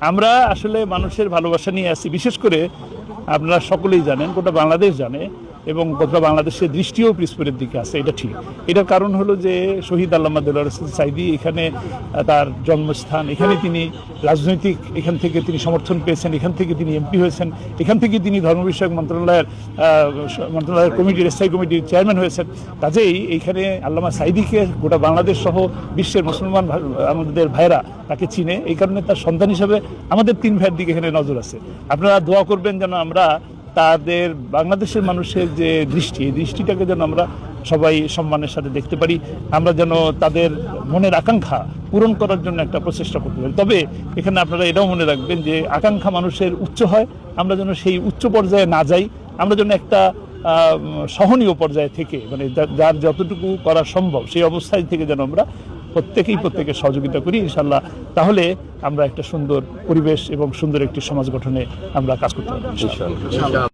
আমরা আসলে মানুষের ভালোবাসা নিয়ে আছি, বিশেষ করে আপনারা সকলেই জানেন, গোটা বাংলাদেশ জানে, এবং গোটা বাংলাদেশের দৃষ্টিও পিসপুরের দিকে আছে, এটা ঠিক। এটার কারণ হলো যে শহীদ আল্লামা দেলোয়ার হোসেন সাঈদী এখানে তার জন্মস্থান, এখানে তিনি রাজনৈতিক, এখান থেকে তিনি সমর্থন পেয়েছেন, এখান থেকে তিনি এমপি হয়েছেন, এখান থেকে তিনি ধর্ম বিষয়ক মন্ত্রণালয়ের কমিটির স্থায়ী কমিটির চেয়ারম্যান হয়েছেন। কাজেই এইখানে আল্লামা সাঈদীকে গোটা বাংলাদেশ সহ বিশ্বের মুসলমান আমাদের ভাইরা তাকে চিনে, এই কারণে তার সন্তান হিসাবে আমাদের 3 ভাইয়ের দিকে এখানে নজর আছে। আপনারা দোয়া করবেন যেন আমরা তাদের বাংলাদেশের মানুষের যে দৃষ্টি, এই দৃষ্টিটাকে যেন আমরা সবাই সম্মানের সাথে দেখতে পারি, আমরা যেন তাদের মনের আকাঙ্ক্ষা পূরণ করার জন্য একটা প্রচেষ্টা করতে পারি। তবে এখানে আপনারা এটাও মনে রাখবেন যে আকাঙ্ক্ষা মানুষের উচ্চ হয়, আমরা যেন সেই উচ্চ পর্যায়ে না যাই, আমরা যেন একটা সহনীয় পর্যায়ে থেকে, মানে যার যতটুকু করা সম্ভব সেই অবস্থায় থেকে যেন আমরা প্রত্যেকের সহযোগিতা করি ইনশাল্লাহ। তাহলে আমরা একটা সুন্দর পরিবেশ এবং সুন্দর একটি সমাজ গঠনে আমরা কাজ করতে পারবো।